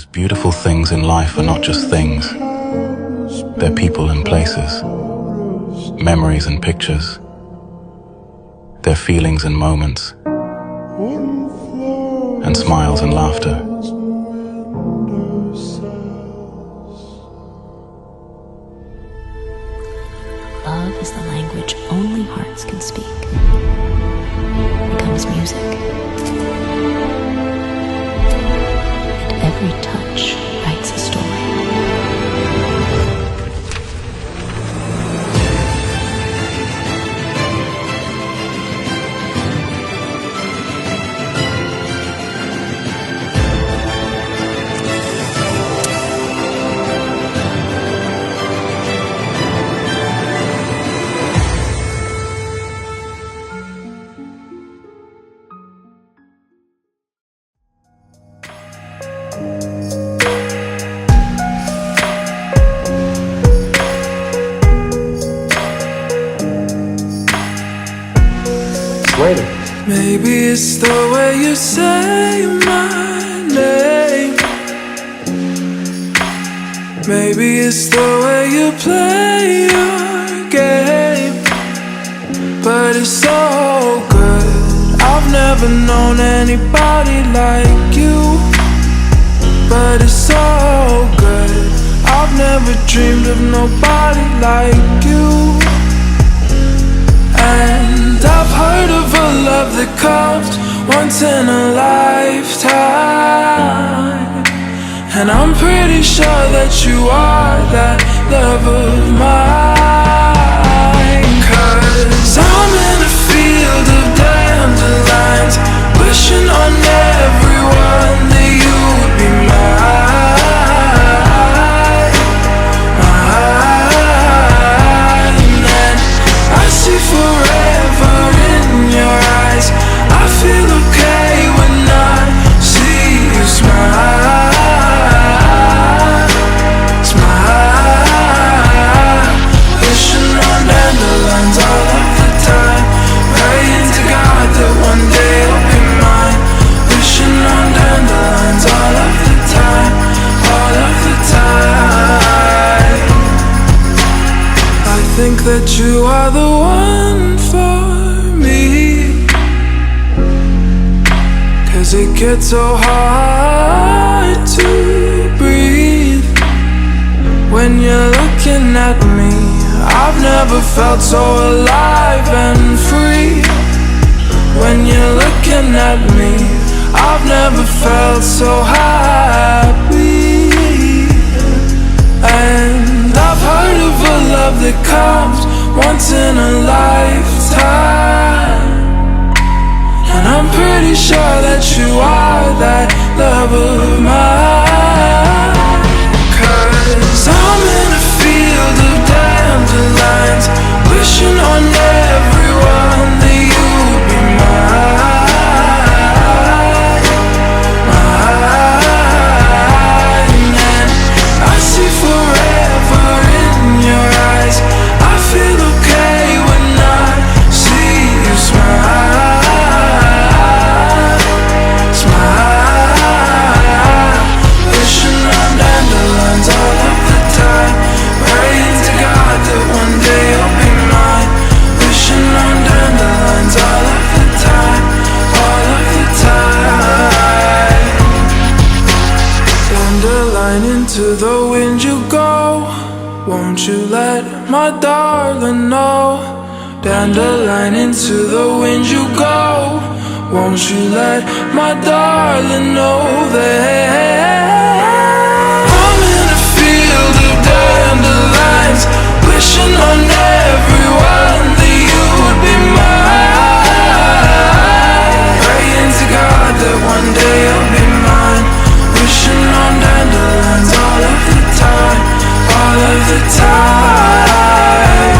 most beautiful things in life are not just things. They're people and places, memories and pictures. They're feelings and moments, and smiles and laughter. Love is the language only hearts can speak. It becomes music. And every touch writes a story. Maybe it's the way you say my name. Maybe it's the way you play your game. But it's so good. I've never known anybody like you. But it's so good. I've never dreamed of nobody like you. And I've heard of a love that comes once in a lifetime. And I'm pretty sure that you are that love of mine. 'Cause I'm in a field of dandelions, wishing on everyone that you would be mine, mine. And I see forever in your eyes. I feel okay when I see you smile, smile. Wishing on dandelions all of the time, praying to God that one day you'll be mine. Wishing on dandelions all of the time, all of the time. I think that you are the one for me, 'cause it gets so hard to breathe when you're looking at me. I've never felt so alive and free. When you're looking at me, I've never felt so happy. And I've heard of a love that comes once in a lifetime. And I'm pretty sure that you are that love of mine. 'Cause I'm in a field of dandelions, wishing on everyone that you would be mine, mine. And I see forever in your eyes. I feel okay when I see you smile, smile. Wishing on dandelions all of the time, praying to God that one day you'll be mine. Wishing on dandelions all of the time, all of the time. Dandelion, into the wind you go. Won't you let my darling know? Dandelion, into the wind you go. Won't you let my darling know that I'm in a field of dandelions, wishing on everyone that you would be mine. Praying to God that one day you'll be mine. Wishing on dandelions all of the time, all of the time.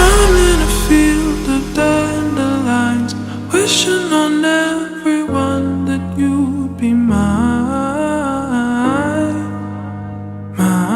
I'm in a field of dandelions, wishing on everyone that you'd be mine, mine.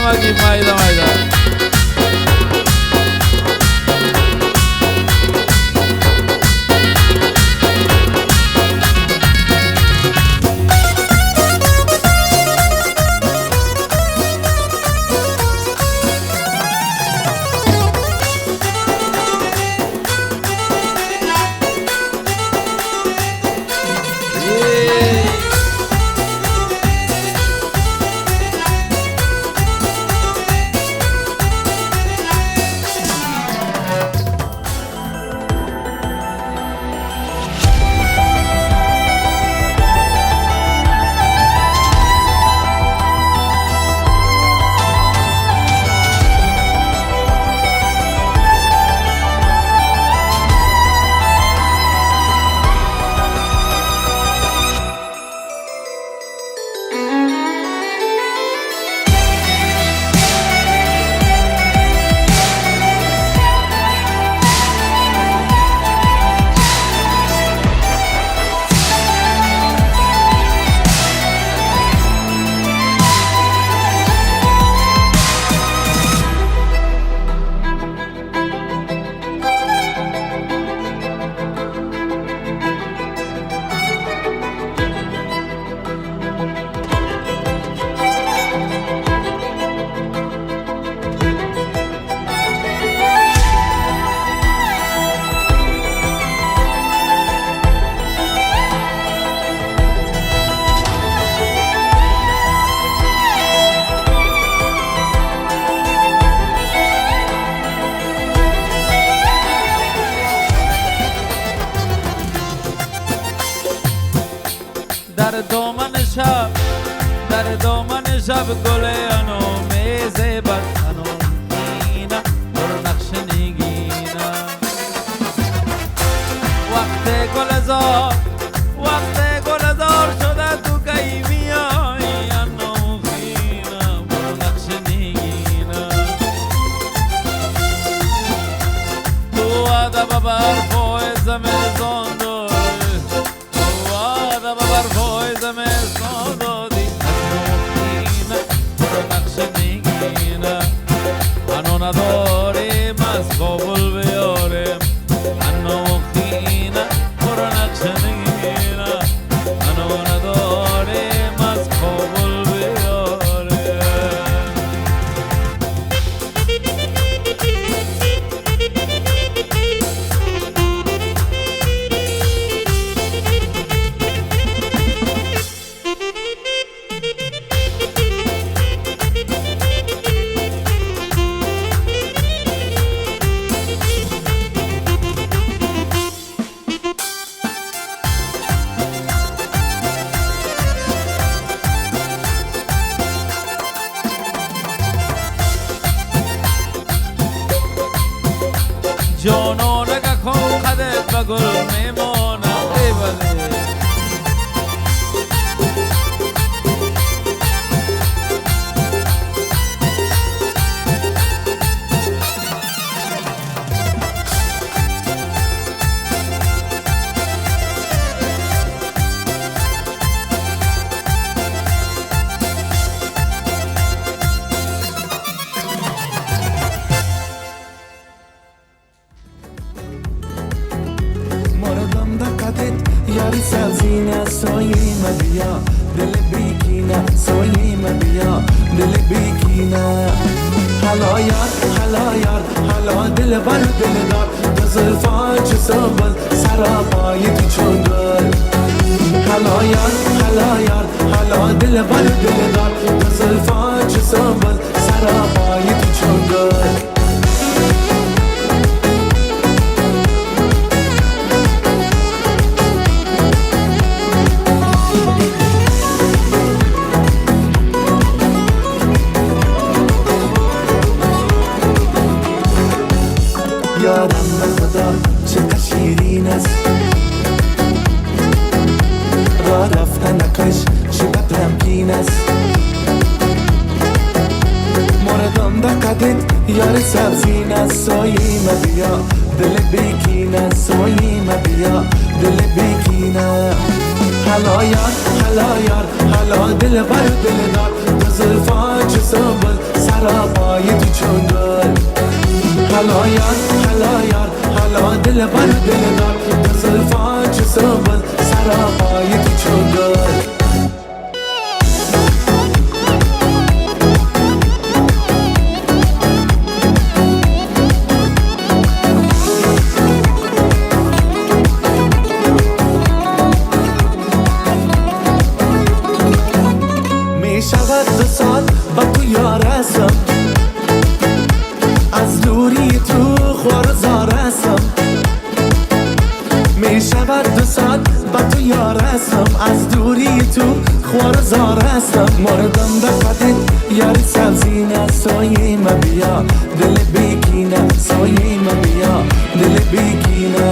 مایده در دامن شب گل انو میزه بد انو اینا برو نقش نگینا وقت گل زار شده تو کی میای انو خینا برو نقش نگینا تو ادب برفای زمستان داری تو ادب برفای زمستان داری نداریم از قابل بیاریم انو خینه برو نقش نگیره انو نداریم از قابل بیاریم جانو نگه کن خدت و گل میمانم بیبله یاری سبزینه ساییمه بیا دل بیکینه ساییمه بیا دل بیکینه حالا یار حالا دل بر دل دار تو زلفان چه سنبل سرابای تو چون گل حالا یار حالا دل بر دل دار تو زلفان چه سنبل سرابای تو چون گل یادم به خدا چه شیرین است را رفتنکش چقدر غمگین است موردم دقدت یار سبزین است ساییمه بیا دل بیکینه ساییمه بیا دل بیکینه هلا یار هلا یار هلا دل بر دل دار تو زلفان چه سنبل سراپای تو چنگل هلا یار هلا یار هلا دل بر دل دار تو زلفان چه سنبل سراپای تو چنگل شود 2 سال با تو یارستم از دوری تو خوارزارستم می شود 2 سال با تو یارستم از دوری تو خوارزارستم مردم به قدت یاری سبزی نه سایه ما بیا دل بگینه سایه ما بیا دل بگینه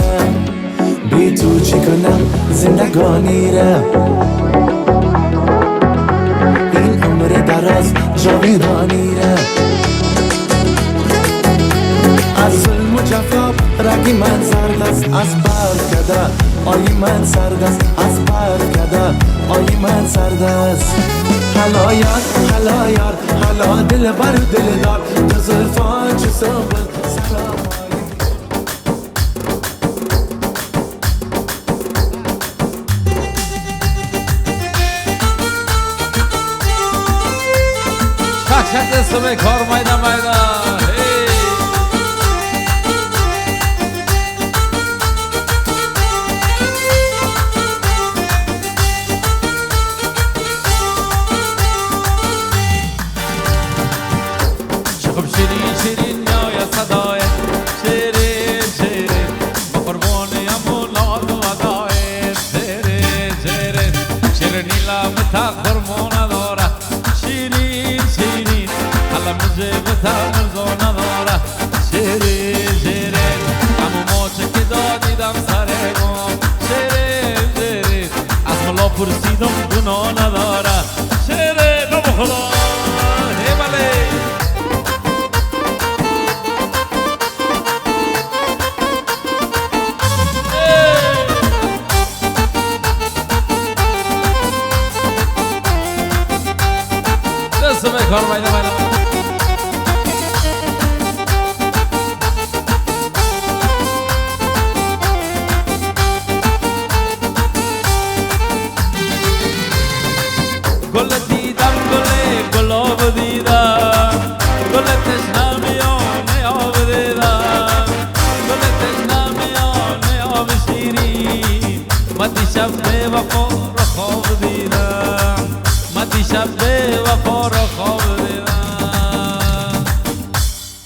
بی تو چی کنم زندگانی را دراز جاویدانی ره از ظلم و جفا رگی من سرد است از برد کده آی من سرد است از برد کده آی من سرد است هلا یار هلا یار هلا دل بر دل دار تو زلفان چه سنبل شک دستم کار مایدا مایدا چه خوب شیرین شیرین یا صدای شیرین شیرین با قربانیم و ناز و ادای شیرین شیرین شیرینی لبت قربان داره شیرین شیرین حالا مجھے بتا مرزو نداره شیرین شیرین همو موچه که دادیدم سره گم شیرین شیرین از ملا پرسیدم گناه نداره شیرین نو بخلا هی بله دستم کار بایده بایده گل دیدم گل گلاب دیدم گل تشنمیان آب دیدم گل تشنمیان آب شیرین من دیشب به وفا را خواب دیدم من دیشب به وفا را خواب دیدم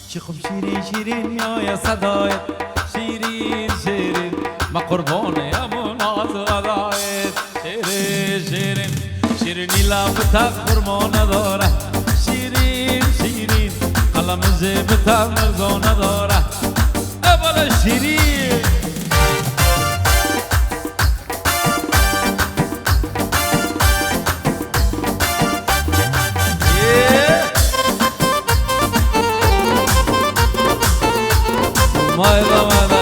چه خوب شیرین شیرین یا صدایت شیرین شیرین من قربانیم و ناز و ادایت شیرین شیرین شیرینی لبت قربان نداره شیرین شیرین قلم زیبت مرزا نداره اول شیرین مایدا مایدا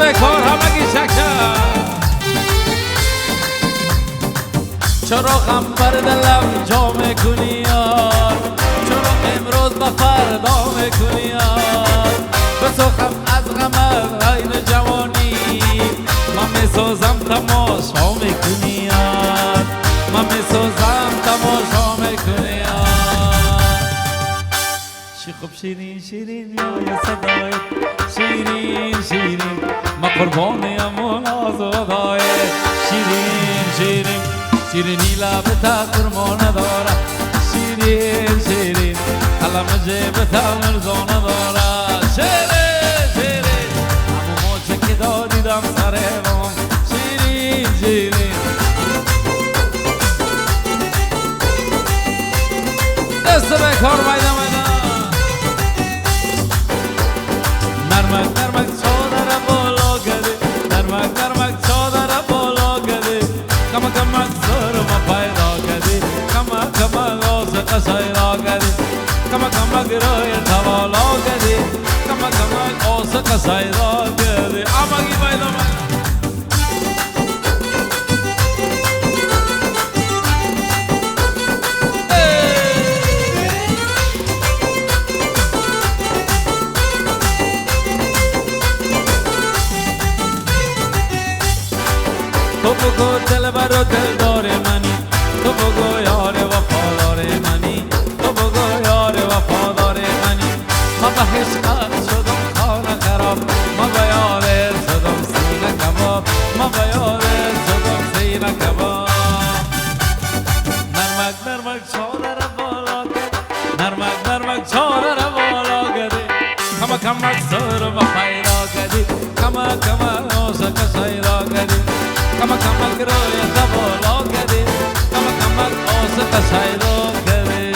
هی کار همگی شکر چرا غم بر دلم جا میکنی یار چرا امروز با فردا میکنی یار بسوخم از غمت عین جوانی من میسازم تماشا میکنی یار من میسازم تماشا میکنی یار چی خوب شیرین شیرین یا صدایت شیرین شیرین ما قربانیم و ناز و ادایت شیرین شیرین شیرینی لبت قربان نداره شیرین شیرین حالا مجبت مرزا نداره شیرین شیرین همو موچه که دادیدم سر بام شیرین شیرین دست به کار میدم نرمک نرمک چادر بالا گده نرمک نرمک چادر بالا گدی کما کما گروی توالا گدی کما کما آسک سایدا گدی آمگی بایدا تو بگو دل برو دل داره منی تو بگو یار وفادار منی تو بگو یار وفادار منی ما به عشقت شدم خانه خراب ما به یار شدم سینه کباب ما به یار شدم سینه کباب نرمک نرمک چاره را بالا گد نرمک نرمک چاره را بالا گدی کما کما سر و خیرا گدی کما کما عاشق سیرا گدی کما کما گروی توالا گدی کما کما عاشق سیرا گدی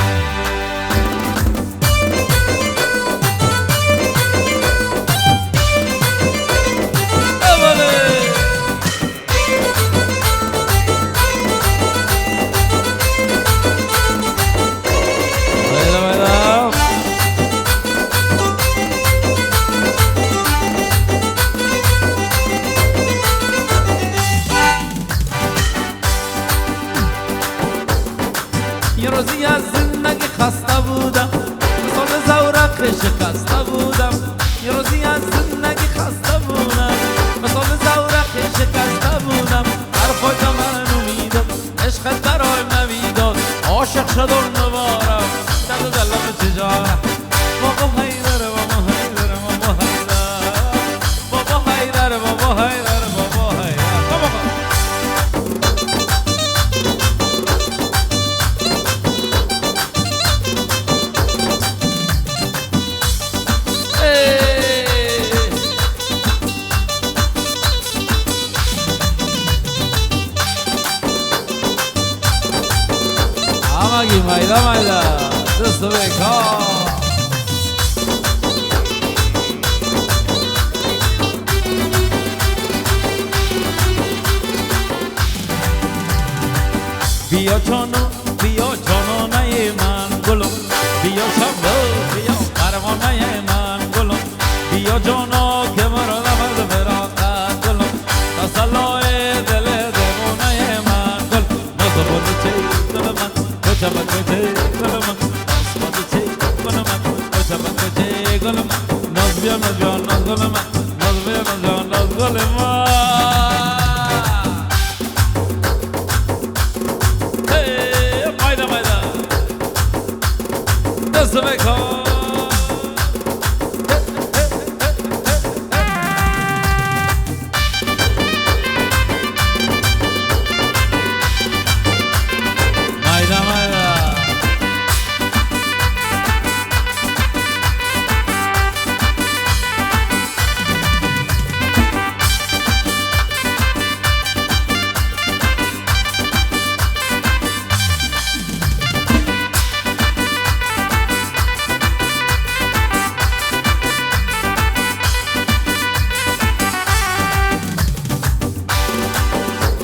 یه روزی از زندگی خسته بودم مثال زورق شکسته بودم یه روزی از زندگی خسته بودم مثال زورق شکسته بودم حرفای من امیدم عشقت برای نویداد عاشق شدم دوباره دل دلم تجارت بابا حیدر بابا حیدر بابا حیدر بابا حیدر بابا حیدر بابا حیدر آمگی مایدا مایدا دستو بکار بیا جانانه من گلم بیا شبه بیا پروانه من گلم بیا جانا که مرا نمد براقت گلم تسلای دل دیوانه من گل نزبان چه گل من کچبک چه گل من نزبان چه گل من کچبک چه گل من نزبیا نزبیا نزگل من نزبیا نزبیا نزگل من دست بکن مایدا مایدا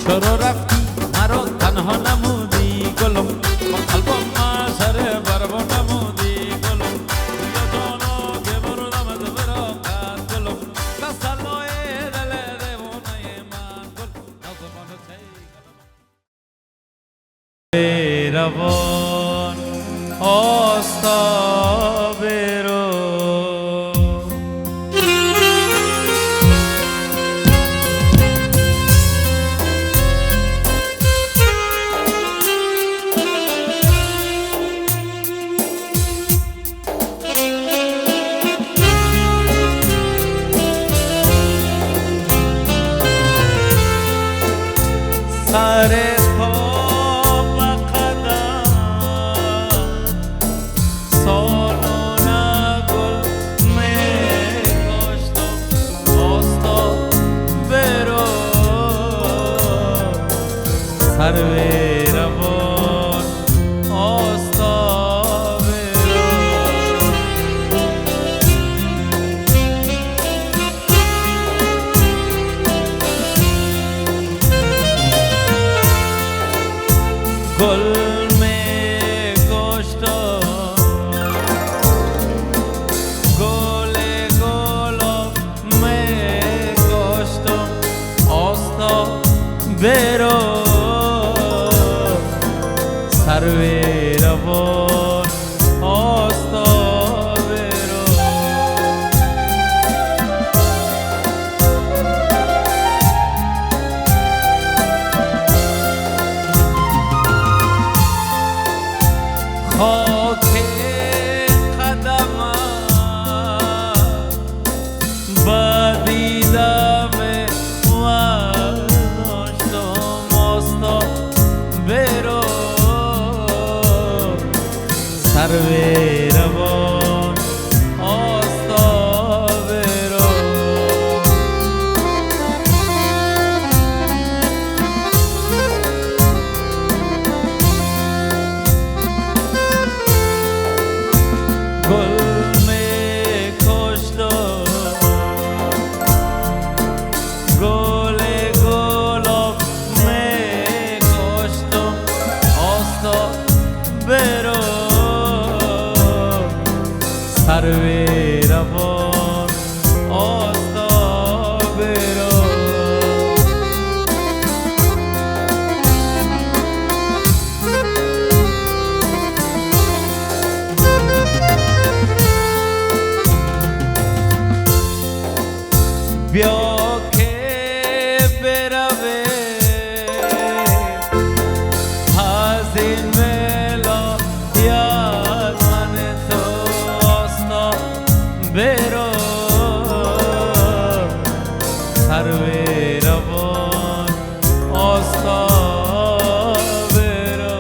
چرا رفتی مرا تنها نمودی گلم با قلبم سر بربا نمودی گلم یا جانا که بردم از براقت گلم تسلای دل دیوانه من گل نزمان چه گلم روان آستا برو سر پا و قدم سال روان آستا برو گل می کشتم گل گلاب می کشتم آستا برو سروی روان آستا برو بیا که بروه از این ولایت من تو آستا برو سروی روان آستا برو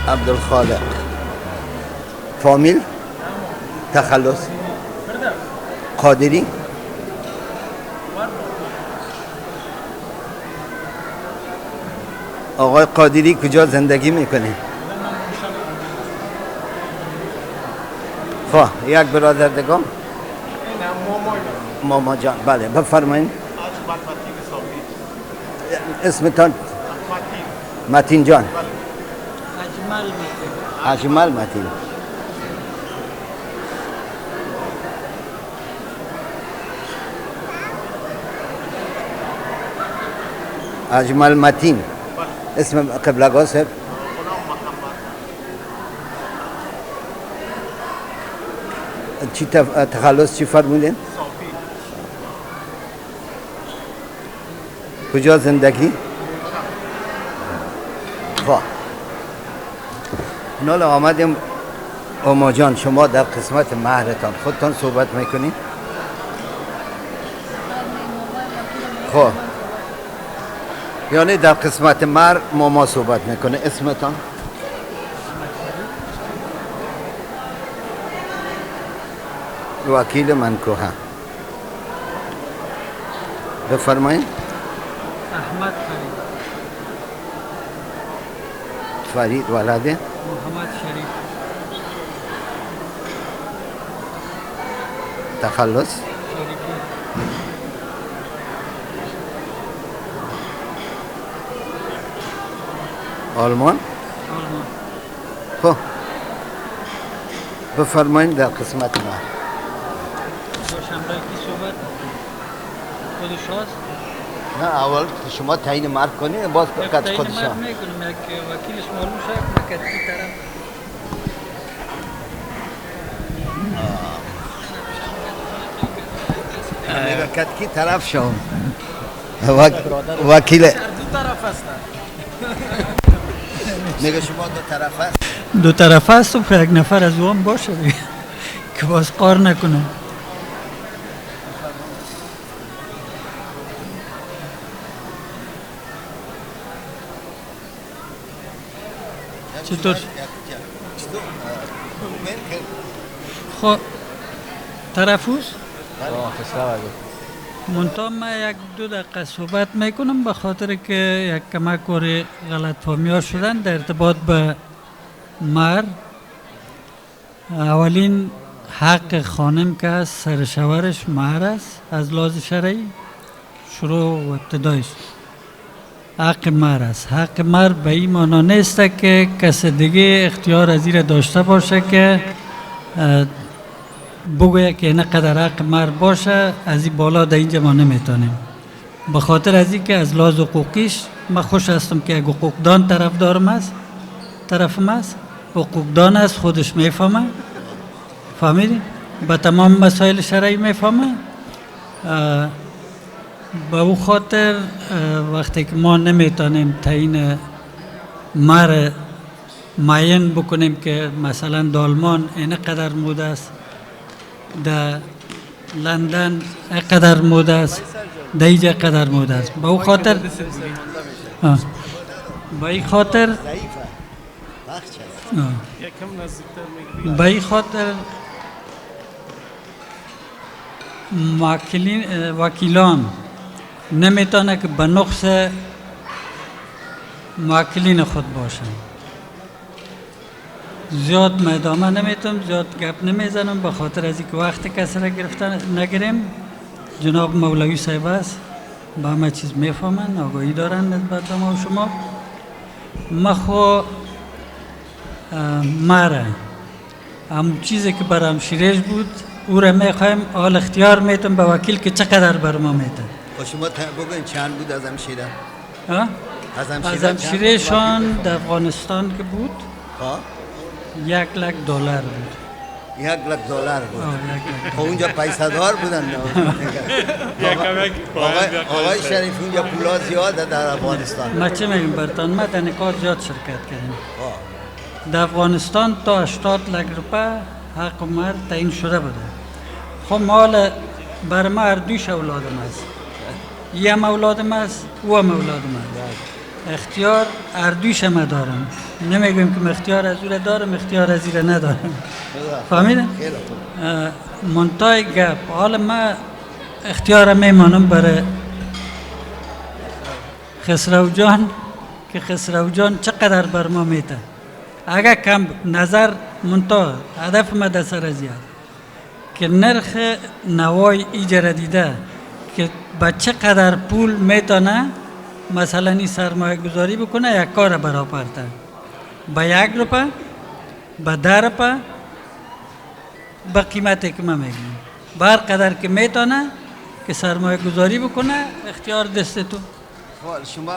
عبدالخالق. فامیل؟ تخلص؟ قادری؟ آقای قادری کجا زندگی میکنه؟ خب یک برادردگان؟ ماما جان. بله بفرمایید. اسمتان؟ متین جان. اجمل متین. اجمل متین. اسم قبلگاه صاحب؟ چی تخلص چی فرمودین؟ کجا زندگی؟ خب نال آمدیم. اما جان شما در قسمت مهرتان خودتان صحبت میکنین؟ خب یعنی در قسمت مهر ماما صحبت میکنه. اسمتان؟ وکیل منکوه. بفرمایید. احمد فرید. ولده؟ محمد شریف. تخلص؟ آلمان؟ خب بفرمایید در قسمت ما. دوشنبه کی صحبت؟ خودش هست؟ نه اول شما تعیین مرد کنید باز قد خودش تعیین مرد میکنم. یک وکیلش معلوم شد که کی طرف. کت کی طرف شو. وکیل دو طرف هستن. میگه شما دو طرف هست. دو طرف هست و یک نفر از اون باشه دیگه که باز قار نکنه. چطور؟ خب طرفوز؟ منتها من یک دو دقیقه صحبت میکنم به خاطر که یک کمک وری غلط فهمی ها شدن در ارتباط به مهر. اولین حق خانم که هست سر شوهرش مهر است از لحاظ شرعی. شروع و ابتدایش حق مهر است. حق مهر به این معنا نیست که کس دیگه اختیار از این داشته باشه که بگویه که اینقدر حق مهر باشه از این بالا در اینجا ما نمیتونیم. به خاطر از این که از لحاظ حقوقیش من خوش هستم که یک حقوقدان طرفم است. حقوقدان است خودش میفهمه. فهمیدی؟ به تمام مسائل شرعی میفهمه. به او خاطر وقتی که ما نمیتونیم تعیین مهر معین بکنیم که مثلا در آلمان اینقدر مود است، در لندن اینقدر مود است، در اینجا اینقدر مود است. به او خاطر وکیلان نمیتونه که به نقص موکلین خود باشن. زیاد ادامه نمیتونم، زیاد گپ نمیزنم به خاطر از اینکه وقت کسی را گرفتن نگیریم. جناب مولوی صاحب است، با همه چیز میفهمن، آگاهی دارن نسبت به ما و شما. ما خو مره همون چیزی که برام شیرش بود او را میخوایم حال اختیار میتونم به وکیل که چقدر بر ما میتون. و شما بگوین چند بود از همشیره؟ از همشیره شان در افغانستان که بود $100,000 بود. $100,000 بود. خب اونجا پیسه دار بودن. آقای شریف اونجا پولا زیاده در افغانستان. ما چه میگم برتان، ما در نکات زیاد شرکت کردیم. در افغانستان تا $80,000 حق و مهر تعیین شده بوده. خب مال بر ما هر دوش اولادم است. یه اولادم است و اولادم است. اختیار اردوش هم دارم. نمیگم که اختیار از او دارم، اختیار از این ندارم. فهمیدن؟ منتهای گپ حالا من اختیار میمانم برای خسرو جان که خسرو جان چقدر بر ما میته. اگر کم نظر منتها هدف ما در سر زیاد که نرخ نوای ایجاره دیده که با چقدر پول میتونه مثلا این سرمایه گذاری بکنه یک کار برآورده با 1 روپه با 10 روپه با قیمتی که من میگم بر قدر که میتونه که سرمایه گذاری بکنه اختیار دست تو. شما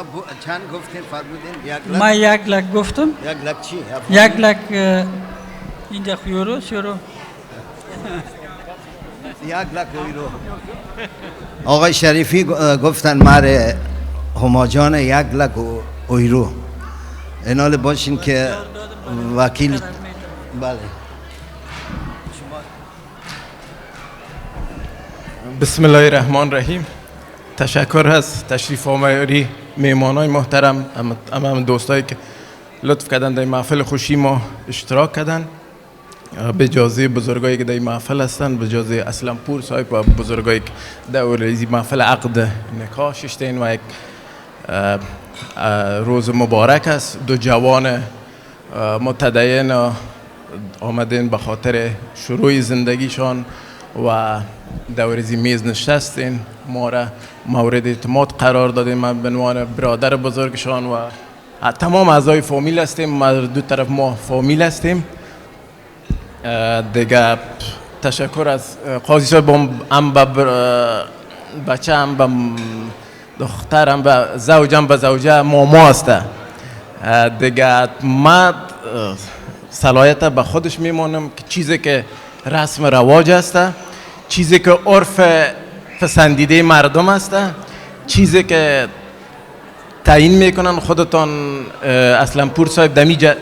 چند گفتین فرمودین؟ 1 لک؟ ما 1 لک گفتم. 1 لک چی؟ 1 لک اینجا یورو سیورو 1 لک یورو. آقای شریفی گفتن مر هماجان 1 لک یورو. اینال باشین که وکیل. بله. بسم الله الرحمن الرحیم. تشکر از تشریف آوری میهمانای محترم، همه دوستایی که لطف کردن در محفل خوشی ما اشتراک کردن، به اجازه بزرگایی که در محفل هستن، به اجازه اسلم پور صاحب و بزرگایی که در محفل عقد نکاح ششتین و یک روز مبارک است. دو جوان متدین آمدین به خاطر شروع زندگیشان و دورزی میز نشستین، ما را مورد اعتماد قرار دادیم. من به عنوان برادر بزرگشان و تمام اعضای فامیل هستیم، ما دو طرف ما فامیل هستیم دیگه. تشکر از قاضی صاحب، هم به بچه، هم به دختر، هم به زوجم به زوجه ماما هسته دیگه. من صلاحیت به خودش میمانم که چیزی که رسم رواج است، چیزی که عرف پسندیده مردم است، چیزی که تعیین میکنن خودتان اسلم پور صاحب دمیجه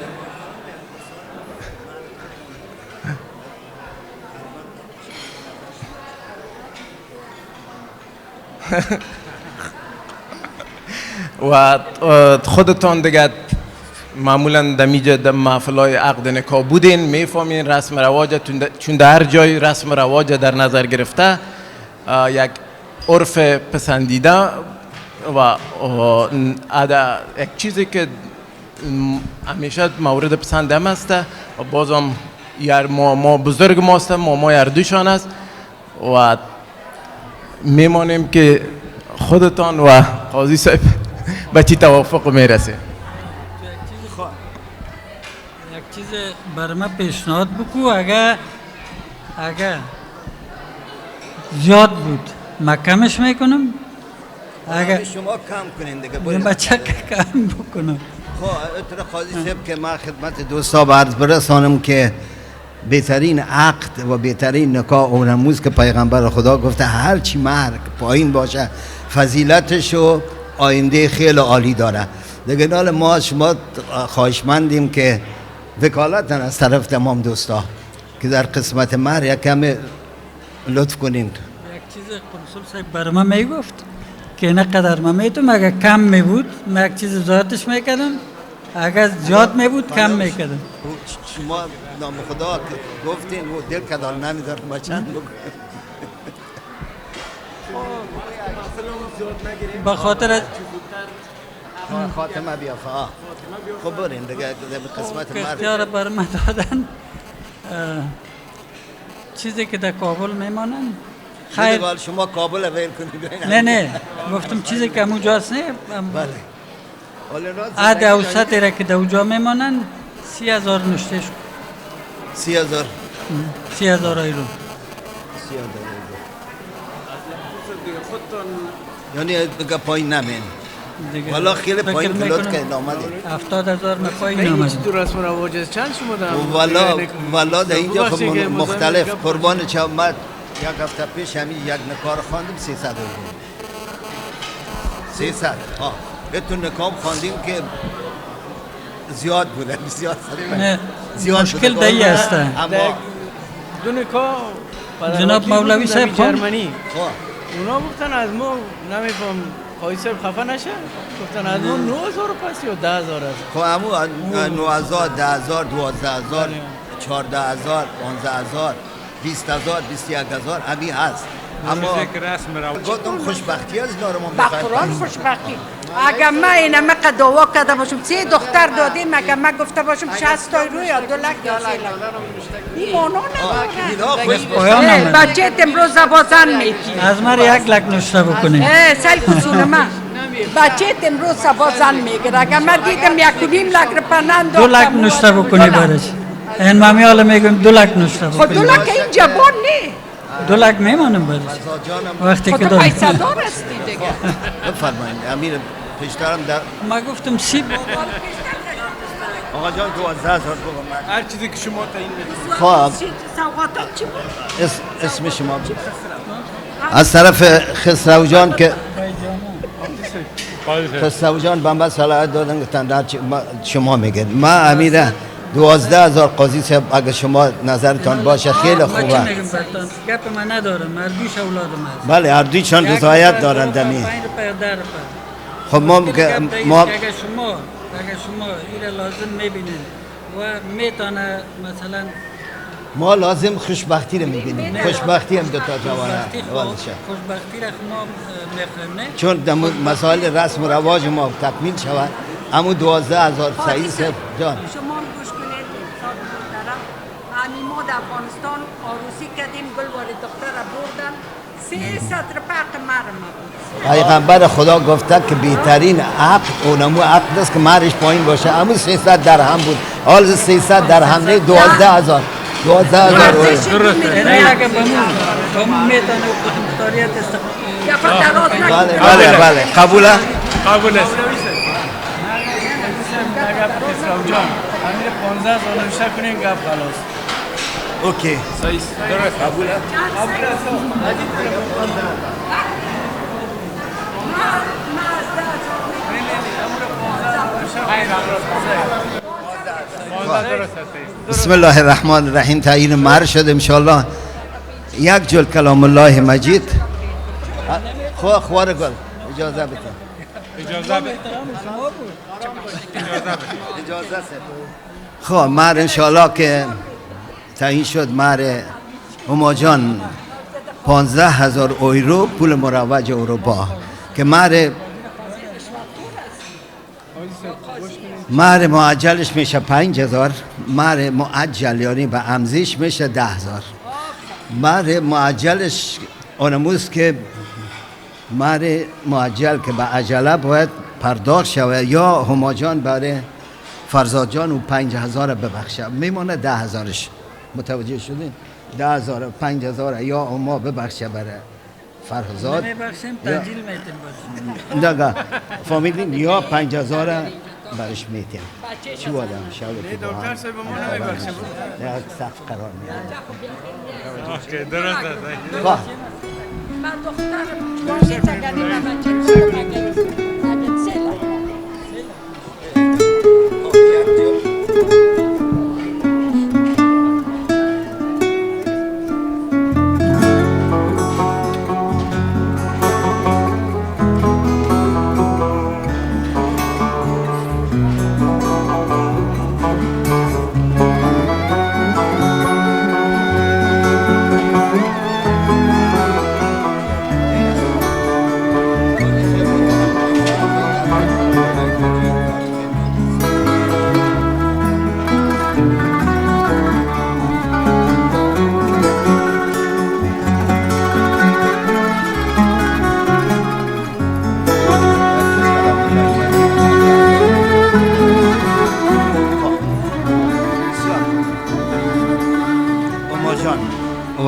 و خودتان دیگه معمولا دمیجه در محفلای عقد نکاح بودین، میفهمین رسم رواج، چون در هر جای رسم رواج در نظر گرفته یک عرف پسندیده و یک چیزی که همیشه مورد پسند هم است و بازم ما بزرگ ماست، ما اردوشان است و میمانیم که خودتان و قاضی صاحب به چی توافق میرسه. یک چیز بر من پیشنهاد بکو، اگر زیاد بود من کمش میکنم، اگر شما کم کنین دیگه بچه کم بکنم. خب قاضی صاحب که من خدمت دوستا عرض برسانم که بهترین عقد و بهترین نکاح و نموز که پیغمبر خدا گفته هر چی مهر پایین باشه فضیلتش و آینده خیلی عالی داره دیگه. نال ما شما خواهشمندیم که وکالتن از طرف تمام دوستا که در قسمت مهر یک کم لطف کنین. یک چیز قنصل صاحب بر من میگفت که نقدر من میتونم، اگر کم میبود من یک چیز زیادش میکردم، اگر زیاد میبود کم میکردم. شما نام خدا گفتین و دل کدال نمیدار ما چند بکنیم با خاطر خاتمه بیا فا خب برین دیگه به قسمت مرد اختیار بر من دادن چیزی که در کابل میمانن. خیر شما کابل ویل کنید. نه گفتم چیزی که همون جاست نه. بله عد اوسطی را که در اونجا میمانن 30,000 نشته شد. 30,000 30,000 ایرو. یعنی دیگه پایین نمین والا خیلی پایین کلوت که نامده 70,000 من پایین نامده. تو رسم و رواج چند شما دارم؟ والا در اینجا خب مختلف قربان چامد یک هفته پیش همین یک نکار خواندیم 300 300 بهتون نکام خواندیم که زیاد بوده بسیار نه مشکل دایی هسته. اما دو نکاح جناب مولوی صاحب جرمنی اونا گفتن از ما نمیفهم خواهی صاحب خفه نشه گفتن از اون 9000 پس یا 10000 است خب همون 9000 10000 12000 14000 15000 20000 21000 همین هست اما گفتم خوشبختی از اینا رو ما با قرآن خوشبختی اگر من این مقدر دعا کرده باشم 3 دختر دادیم اگر من گفته باشم 60 تا یورو یا 2 لک یا 3 لک این مانا نداره بچه امروز زبازن میگی از من 1 لک نوشته بکنیم سل کسونه من بچه امروز زبازن میگیره اگر من دیدم 1.5 لک رو پنند 2 لک نوشته بکنی برش این مامی حالا میگم 2 لک نوشته بکنی خب 2 لک این جبان نه 2 لک میمانم برش وقتی که خود پیسه دار هستی دیگه بفرمایید امیر پیشترم در ما گفتم سی آقا جان 12000 بگم هر چیزی که شما تعیین بدید خب سوغاتات چی بود؟ اسم شما از طرف خسرو جان که خسرو جان بنبست صلاحیت دادن گفتن در شما میگید ما امیره 12000 قاضی صاحب اگر شما نظرتان باشه خیلی خوبه گپ من ندارم اردوش اولادم هست بله اردویشان رضایت دارند دمی خب ما اگر شما این لازم میبینید و میتونه مثلا ما لازم خوشبختی رو میبینیم خوشبختی هم دو تا جوانه خوشبختی را ما میخوایم چون دم مسائل رسم و رواج ما تکمیل شود اما 12000 سعید صاحب جان شما گوش کنید صاحب محترم همین ما در افغانستان عروسی کردیم گلوار دختر را بردن 300 رپق مرم پیغمبر خدا گفته که بهترین عقد اونمو عقد است که مهرش پایین باشه اما 300 درهم بود حال 300 درهم نه 12000 12000 نه اگه بمون میتونه مختاریت استفاده بله بله بله قبوله قبول است اگر خسرو جان همین 15 سال نوشته کنین گپ خلاص اوکی صحیح درست قبوله بسم الله الرحمن الرحیم تعیین مهر شد انشالله یک جل کلام الله مجید خوار گل اجازه بده خب مهر انشالله که تعیین شد مهر هما جان 15000 یورو پول مروج اروپا که مهر معجلش میشه 5000 مهر معجل یعنی به عمزیش میشه 10000 مهر معجلش اونموز که مهر معجل که به عجله باید پرداخت شود یا هما جان برای فرزاد جان و 5000 ببخشه میمونه 10000ش متوجه شدین 10000 5000 یا هما ببخشه برای فرزاد نمیبخشیم تنجیل میتیم دقیقا فهمیدین یا 5000 برش میتیم چی بودم شاید دکتر صاحب ما نمیبخشه نه سقف قرار میاد اوکی درست است من دخترم باشه تگنی نمچه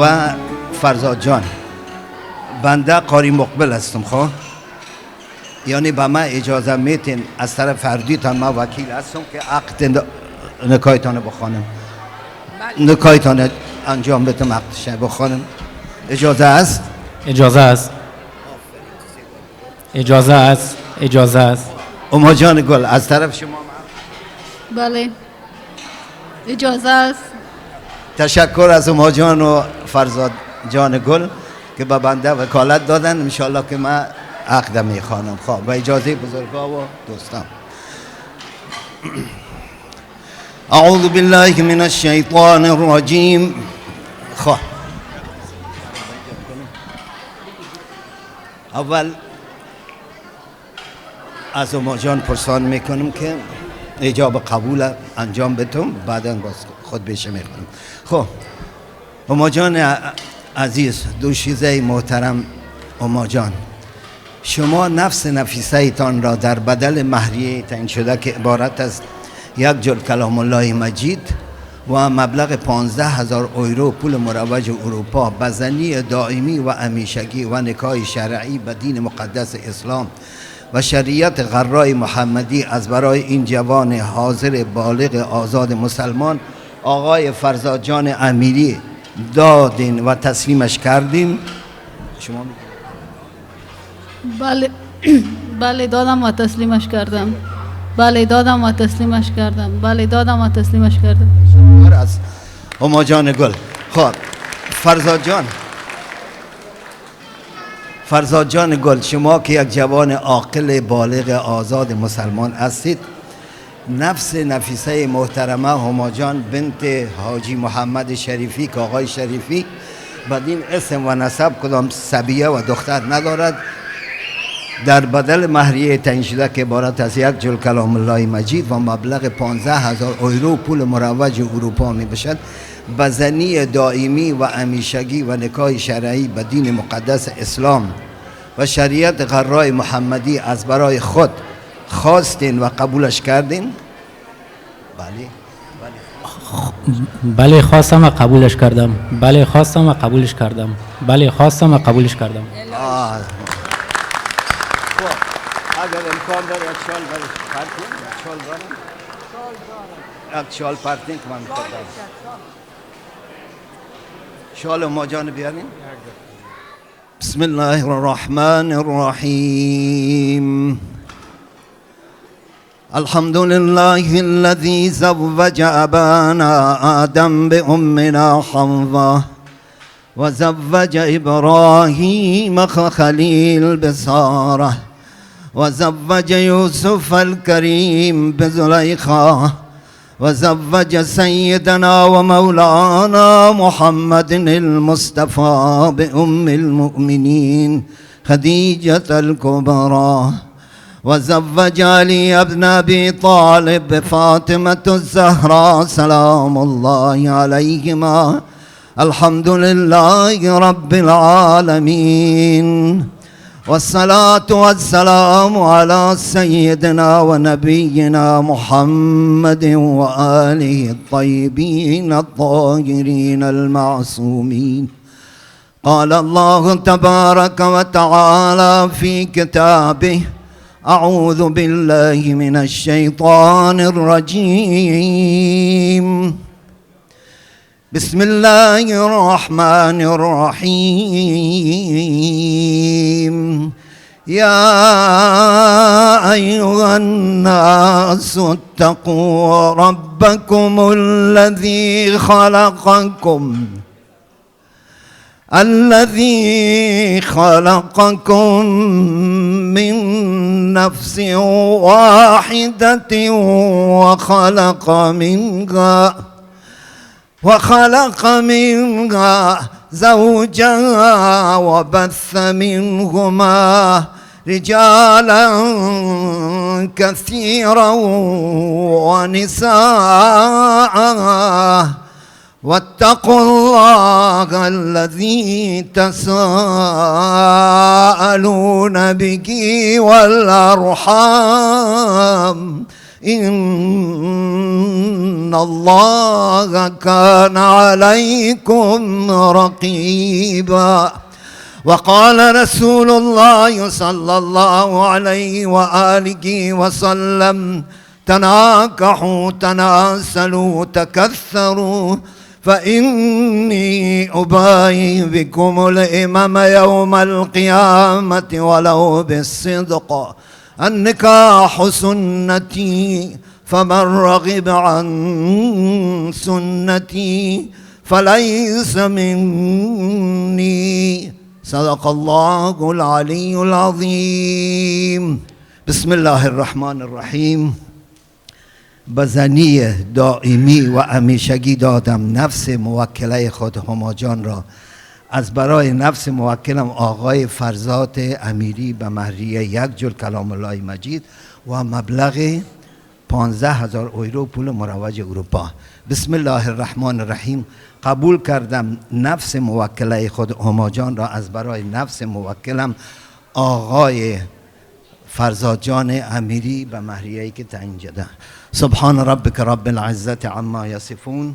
و فرزاد جان بنده قاری مقبل هستم خب یعنی به من اجازه میتین از طرف فردیتان ما وکیل هستم که عقد نکایتان بخوانم نکایتان انجام بدم عقدش بخوانم اجازه است اجازه است اجازه است اجازه است اما جان گل از طرف شما بله اجازه است تشکر از اما جان و فرزاد جان گل که به بنده وکالت دادن انشالله که من عقد میخوانم. خب با اجازه بزرگا و دوستان، اعوذ بالله من الشیطان الرجیم. خب اول از اما جان پرسان میکنم که اجاب قبول انجام بتم، بعدا باز خود بشه میخونم. خب اما جان عزیز، دوشیزه محترم اما جان، شما نفس نفیسه ایتان را در بدل مهریه تعیین شده که عبارت از یک جل کلام الله مجید و مبلغ 15,000 یورو پول مروج اروپا، بزنی دائمی و همیشگی و نکاح شرعی به دین مقدس اسلام و شریعت غرای محمدی از برای این جوان حاضر بالغ آزاد مسلمان آقای فرزاد جان امیری دادین و تسلیمش کردیم. شما بله بله دادم و تسلیمش کردم. بله دادم و تسلیمش کردم. بله دادم و تسلیمش کردم. از اما جان گل. خب فرزاد جان گل، شما که یک جوان عاقل بالغ آزاد مسلمان هستید، نفس نفیسه محترمه هما جان بنت حاجی محمد شریفی که آقای شریفی بدین اسم و نسب کدام صبیه و دختر ندارد، در بدل مهریه تعیین شده که عبارت از یک جل کلام الله مجید و مبلغ 15,000 یورو پول مروج اروپا می باشد، بزنی دائمی و همیشگی و نکاح شرعی به دین مقدس اسلام و شریعت غرای محمدی از برای خود خواستین و قبولش کردین؟ بله خواستم و قبولش کردم. بله خواستم و قبولش کردم. بله خواستم و قبولش کردم. اگر امکان داره یک شال برش پرتین، یک شال پرتین که من میخواد شال ما جان بیارین. بسم الله الرحمن الرحیم. الحمد لله الذي زوج أبانا آدم بأمنا حواء وزوج إبراهيم خليل بسارة وزوج يوسف الكريم بزليخة وزوج سيدنا ومولانا محمد المصطفى بأم المؤمنين خديجة الكبرى وزوج علي بن أبي طالب بفاطمة الزهراء سلام الله عليهما. الحمد لله رب العالمين والصلاة والسلام على سيدنا ونبينا محمد وآله الطيبين الطاهرين المعصومين. قال الله تبارك وتعالى في كتابه: أعوذ بالله من الشيطان الرجيم. بسم الله الرحمن الرحيم. يا أيها الناس اتقوا ربكم الذي خلقكم من نفس واحدة وخلق منها زوجها وبث منهما رجالا كثيرا ونساء واتقوا الله الذي تساءلون به والأرحام إن الله كان عليكم رقيبا. وقال رسول الله صلى الله عليه وآله وسلم: تناكحوا تناسلوا تكثروا فإني أبايع بكم الإمام يوم القيامة ولو بالصدق. النكاح سنتي فمن رغب عن سنتي فليس مني. صدق الله العلی العظیم. بسم الله الرحمن الرحیم. بزنی دائمی و همیشگی دادم نفس موکله خود هما جان را از برای نفس موکلم آقای فرزاد امیری به مهریه 1 جل کلام الله مجید و مبلغ 15,000 یورو پول مروج اروپا. بسم الله الرحمن الرحیم. قبول کردم نفس موکله خود هما جان را از برای نفس موکلم آقای فرزاد جان امیری به مهریه‌ای که تعیین شده. سبحان ربک رب العزت عما یصفون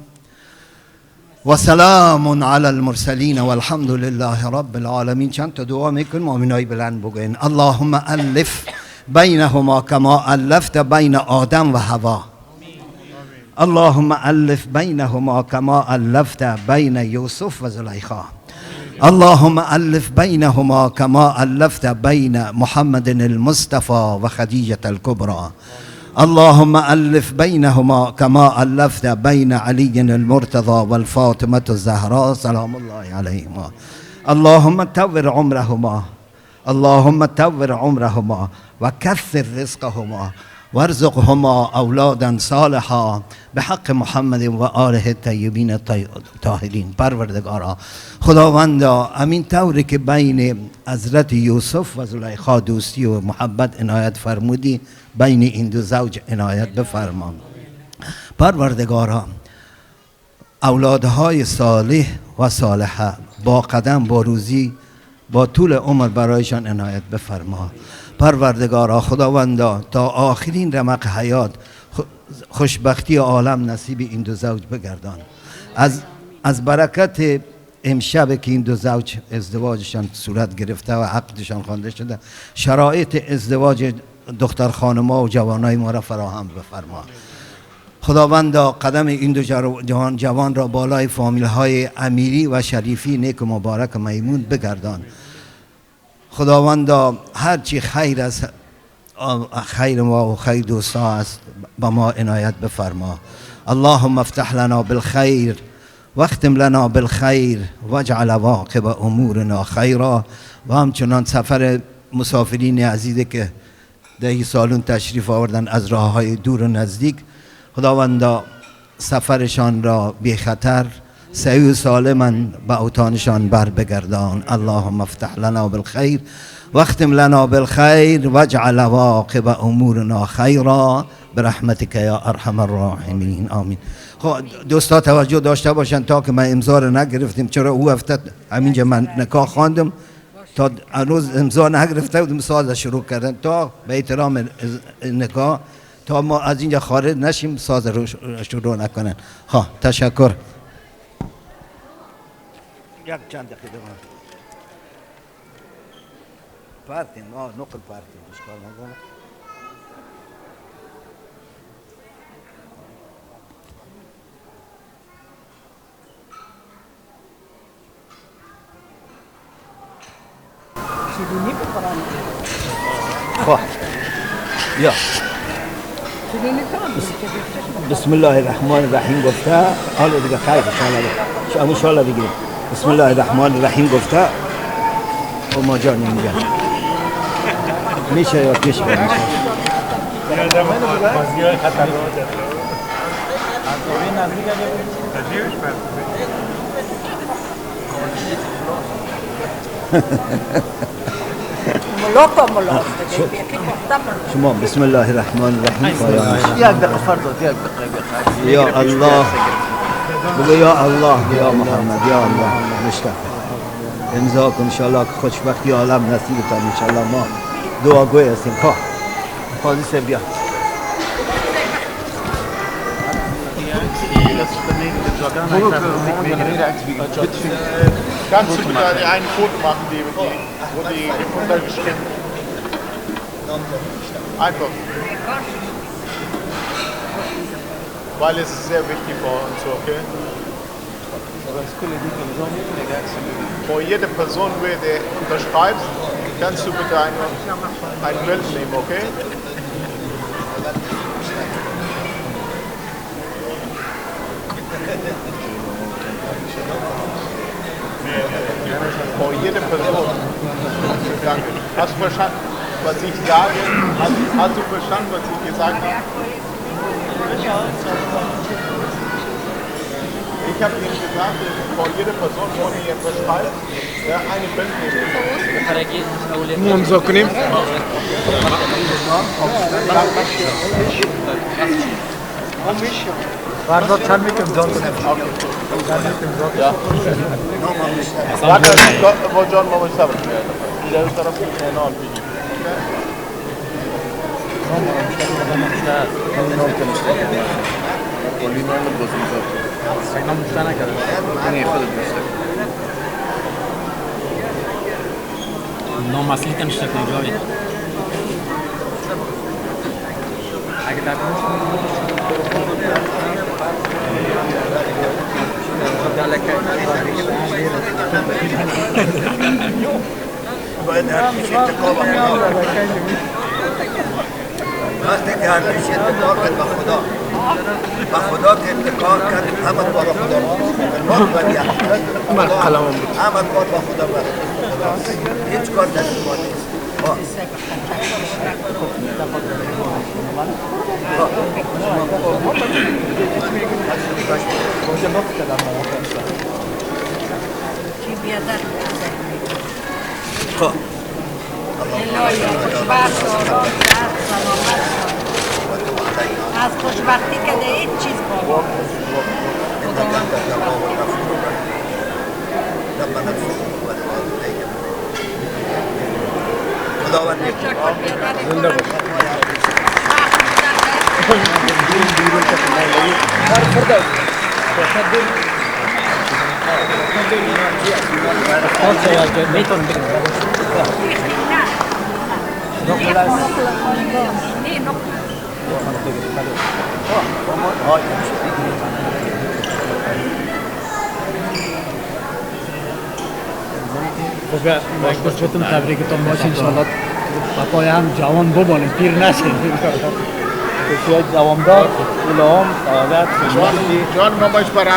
و سلام علی المرسلین و الحمد لله رب العالمین. چند تا دعا میکنیم، مؤمنای بلند بگوین. اللهم الف بینهما کما الفت بین آدم و حوا. اللهم الف بینهما کما الفت بین یوسف و زلیخا. اللهم الف بینهما کما الفت بین محمد المصطفى و خدیجة الكبرى. اللهم الف بینهما کما الفت بین علی المرتضى والفاطمة الزهراء سلام الله علیهما. اللهم طور عمرهما، اللهم طور عمرهما و کثر رزقهما وارزقهما اولادا صالحا بحق محمد و آله الطیبین الطاهرین. پروردگارا خداوندا همین طوری که بین حضرت یوسف و زلیخا دوستی و محبت عنایت فرمودی، بین این دو زوج عنایت بفرما. پروردگارا اولادهای صالح و صالحه با قدم با روزی با طول عمر برایشان عنایت بفرما. پروردگارا خداوندا تا آخرین رمق حیات خوشبختی عالم نصیب این دو زوج بگردان. از برکت امشب که این دو زوج ازدواجشان صورت گرفته و عقدشان خوانده شده، شرایط ازدواج دختر خانما و جوانای ما را فراهم بفرما. خداوندا قدم این دو جوان را بالای فامیل های امیری و شریفی نیک و مبارک و میمون بگردان. خداوندا هر چی خیر است، خیر ما و خیر دوستا است، با ما عنایت بفرما. اللهم افتح لنا بالخیر واختم لنا بالخیر واجعل عواقب امورنا خیرا. و همچنان سفر مسافرین عزیزی که دهی سالون تشریف آوردن از راه های دور و نزدیک، خداوندا سفرشان را بی خطر سعی و سالما به اوطانشان بر بگردان. اللهم افتح لنا بالخیر واختم لنا بالخیر واجعل عواقب امورنا خیرا برحمتک یا ارحم الراحمین. آمین. خب دوستا توجه داشته باشن تا که من امضا رو نگرفتیم، چرا او هفته همینجا من نکاح خواندم تا هنوز امضا نگرفته بودم، ساز شروع کردن تا به احترام نکاح تا ما از اینجا خارج نشیم ساز رو شروع نکنن. ها تشکر. یک چند دقیقه پارتیم نقل پارتیم اشکال نداره. شیرینی بخورن. خب یا شیرینی بسم الله الرحمن الرحیم گفته. حالا دیگه خیر ان شاء الله بگیریم. بسم الله الرحمن الرحیم گفته و ما جان میگه میشه یا پیش بریم. شما بسم الله الرحمن الرحیم پایان. یک دقیقه فرض، یک دقیقه. یا الله بگو یا الله یا محمد یا الله مشتاق امضا کن ان شاء الله که خوشبختی عالم نصیب تان ان شاء الله. ما دعاگوی هستیم. خواه قاضی سے بیا. Kannst du bitte ein Foto machen, wo die untergeschrieben? Einfach. Weil es ist sehr wichtig für uns, okay? Vor jeder Person, wer du unterschreibst, kannst du bitte ein Bild nehmen, okay? vor jeder Person gegangen. Hast du verstanden, was ich sage? Hast du verstanden, was ich gesagt habe? Ich habe Ihnen gesagt, vor jeder Person, ohne ihr beschreibt, eine Bild nehmen. منذ کنیم فردا چند میکنم جان با جان ما صبر کردیم در طرف کنال بگیم نام اصلی کنشت نجایی اگه در باید هر پیش اتقاب وقتی که هر پیش اتقاب کرد با خدا با خدا که اتقاب کرد همه کار با خدا همه کار با خدا برد هیچ کار دست ما نیست از خوشبختی که ده هیچ چیز بابا خداوند زنده باشید بهتون تبریکتون باشه انشالله پای هم جوان ببانیم پیر نشید بسیار جواندار اولام سعادت جان نمایش بر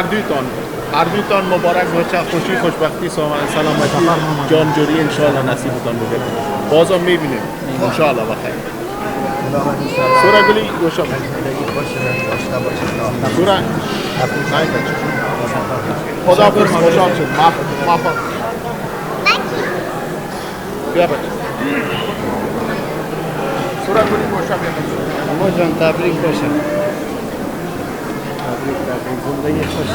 اردویتان مبارک باشه خوشی خوشبختی سلامتی جان جوری انشالله نصیبتان بگیرد بازم میبینیم انشالله بخیر سورا گلی گوشم سورا خدا فرس خوشحال شد موفق بیا بچه سورا گلی گوشم اما جان تبریک باشه زندگی خوش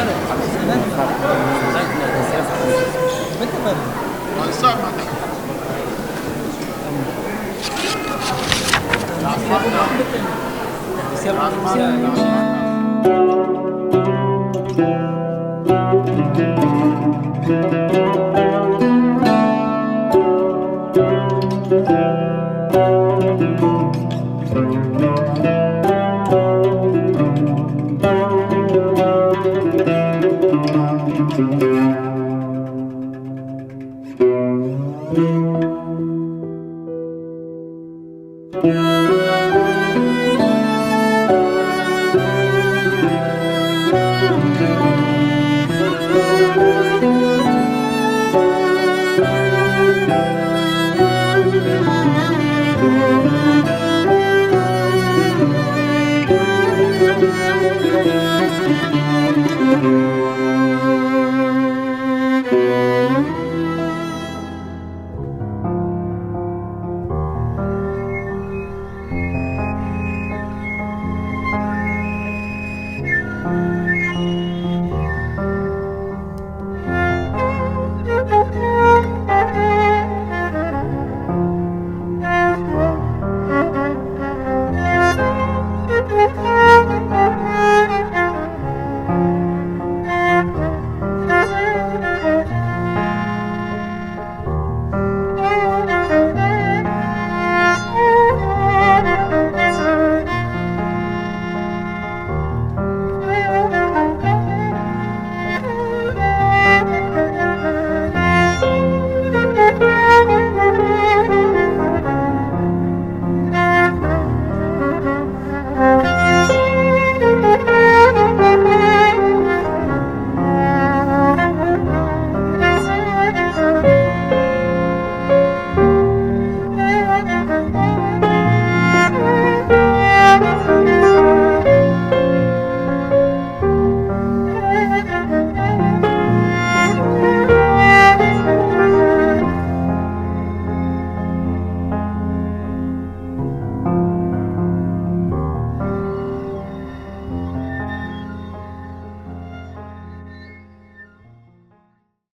Thank you.